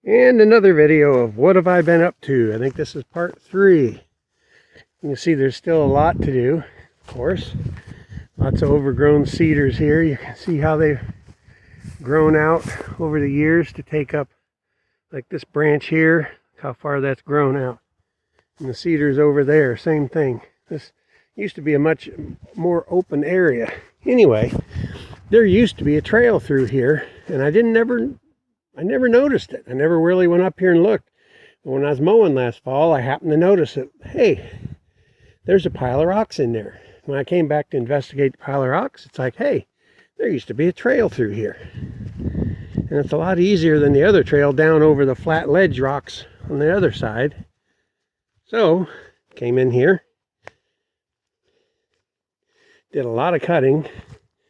And another video of what have I been up to. I think this is part 3. You can see there's still a lot to do, of course. Lots of overgrown cedars here. You can see how they've grown out over the years to take up, like this branch here, how far that's grown out. And the cedars over there, same thing. This used to be a much more open area. Anyway, there used to be a trail through here, and I never noticed it. I never really went up here and looked. But when I was mowing last fall, I happened to notice it. Hey, there's a pile of rocks in there. When I came back to investigate the pile of rocks, it's like, hey, there used to be a trail through here. And it's a lot easier than the other trail down over the flat ledge rocks on the other side. So, came in here, did a lot of cutting.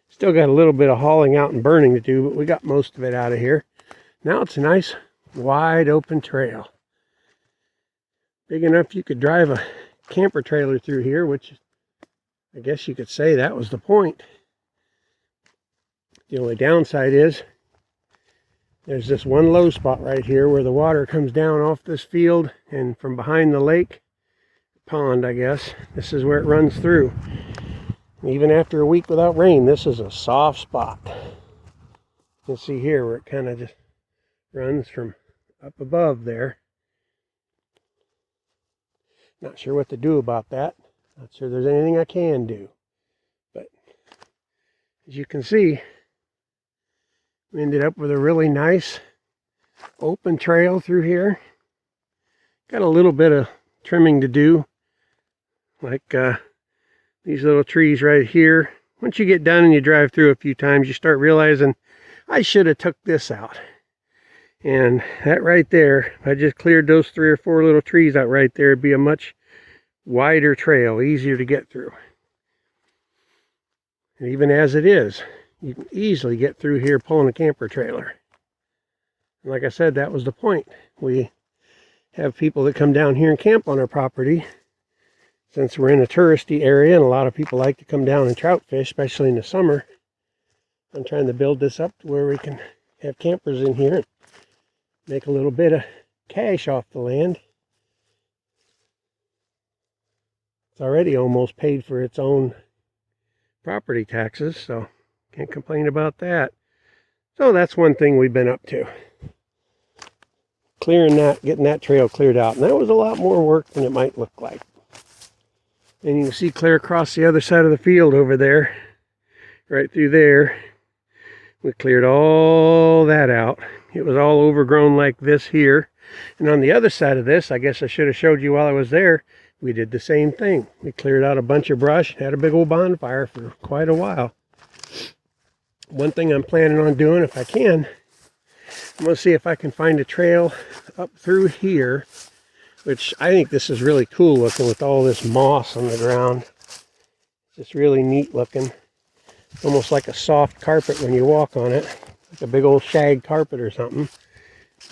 Still got a little bit of hauling out and burning to do, but we got most of it out of here. Now it's a nice, wide open trail. Big enough you could drive a camper trailer through here, which I guess you could say that was the point. The only downside is there's this one low spot right here where the water comes down off this field and from behind the lake, pond I guess, this is where it runs through. Even after a week without rain, this is a soft spot. You can see here where it kind of just runs from up above there. Not sure what to do about that. Not sure there's anything I can do. But as you can see, we ended up with a really nice open trail through here. Got a little bit of trimming to do, like these little trees right here. Once you get done and you drive through a few times, you start realizing I should have took this out. And that right there, if I just cleared those 3 or 4 little trees out right there, it'd be a much wider trail, easier to get through. And even as it is, you can easily get through here pulling a camper trailer. And like I said, that was the point. We have people that come down here and camp on our property. Since we're in a touristy area and a lot of people like to come down and trout fish, especially in the summer, I'm trying to build this up to where we can have campers in here and make a little bit of cash off the land. It's already almost paid for its own property taxes, so can't complain about that. So that's one thing we've been up to. Clearing that, getting that trail cleared out. And that was a lot more work than it might look like. And you can see clear across the other side of the field over there, right through there. We cleared all that out. It was all overgrown like this here. And on the other side of this, I guess I should have showed you while I was there, we did the same thing. We cleared out a bunch of brush, had a big old bonfire for quite a while. One thing I'm planning on doing, if I can, I'm going to see if I can find a trail up through here, which I think this is really cool looking with all this moss on the ground. It's just really neat looking. Almost like a soft carpet when you walk on it, like a big old shag carpet or something.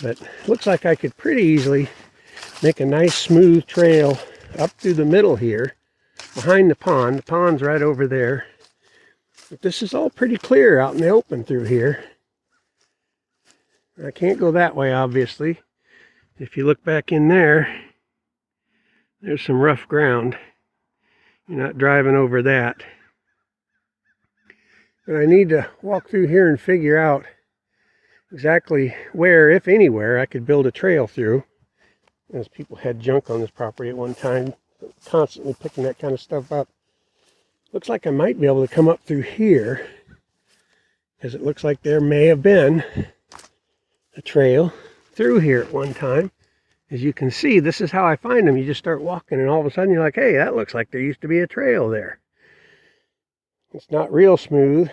But it looks like I could pretty easily make a nice smooth trail up through the middle here, behind the pond. The pond's right over there. But this is all pretty clear out in the open through here. I can't go that way, obviously. If you look back in there, there's some rough ground. You're not driving over that. But I need to walk through here and figure out exactly where, if anywhere, I could build a trail through. As people had junk on this property at one time, constantly picking that kind of stuff up. Looks like I might be able to come up through here, because it looks like there may have been a trail through here at one time. As you can see, this is how I find them. You just start walking and all of a sudden you're like, hey, that looks like there used to be a trail there. It's not real smooth,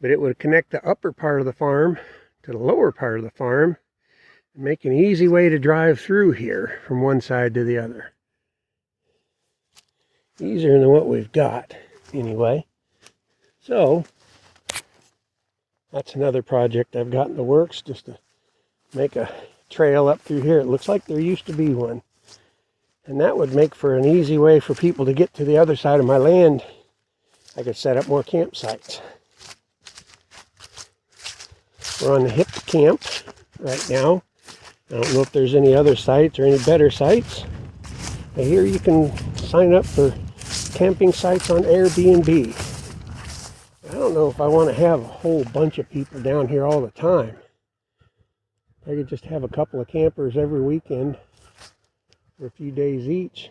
but it would connect the upper part of the farm to the lower part of the farm and make an easy way to drive through here from one side to the other. Easier than what we've got, anyway. So, that's another project I've got in the works, just to make a trail up through here. It looks like there used to be one. And that would make for an easy way for people to get to the other side of my land. I could set up more campsites. We're on the hip camp right now. I don't know if there's any other sites or any better sites. I hear you can sign up for camping sites on Airbnb. I don't know if I want to have a whole bunch of people down here all the time. I could just have a couple of campers every weekend for a few days each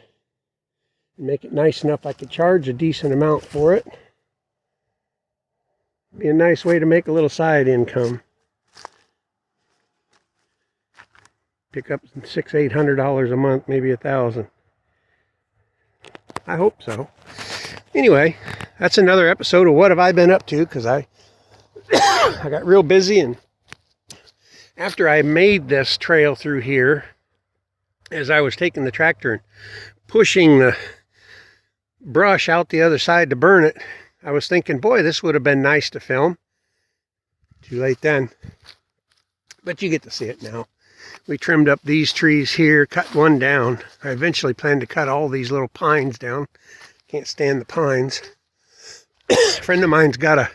and make it nice enough I could charge a decent amount for it. Be a nice way to make a little side income. Pick up $600-800 a month, maybe $1,000. I hope so. Anyway, that's another episode of What Have I Been Up To, because I got real busy, and after I made this trail through here, as I was taking the tractor and pushing the brush out the other side to burn it, I was thinking, boy, this would have been nice to film. Too late then. But you get to see it now. We trimmed up these trees here, cut one down. I eventually plan to cut all these little pines down. Can't stand the pines. A friend of mine's got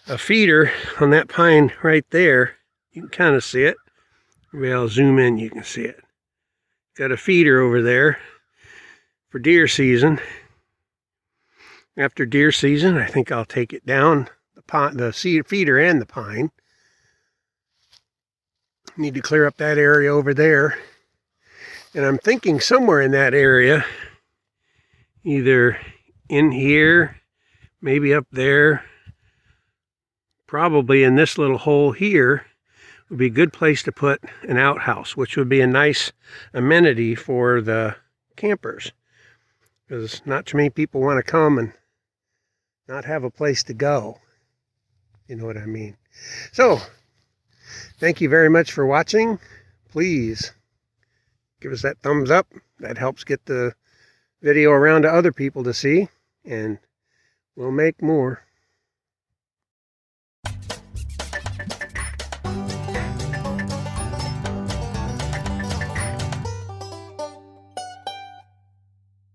a feeder on that pine right there. You can kind of see it. Maybe I'll zoom in, you can see it. Got a feeder over there for deer season. After deer season, I think I'll take it down, the feeder and the pine. Need to clear up that area over there. And I'm thinking somewhere in that area, either in here, maybe up there, probably in this little hole here, would be a good place to put an outhouse, which would be a nice amenity for the campers. Because not too many people want to come and not have a place to go. You know what I mean? So, thank you very much for watching. Please give us that thumbs up. That helps get the video around to other people to see. And we'll make more.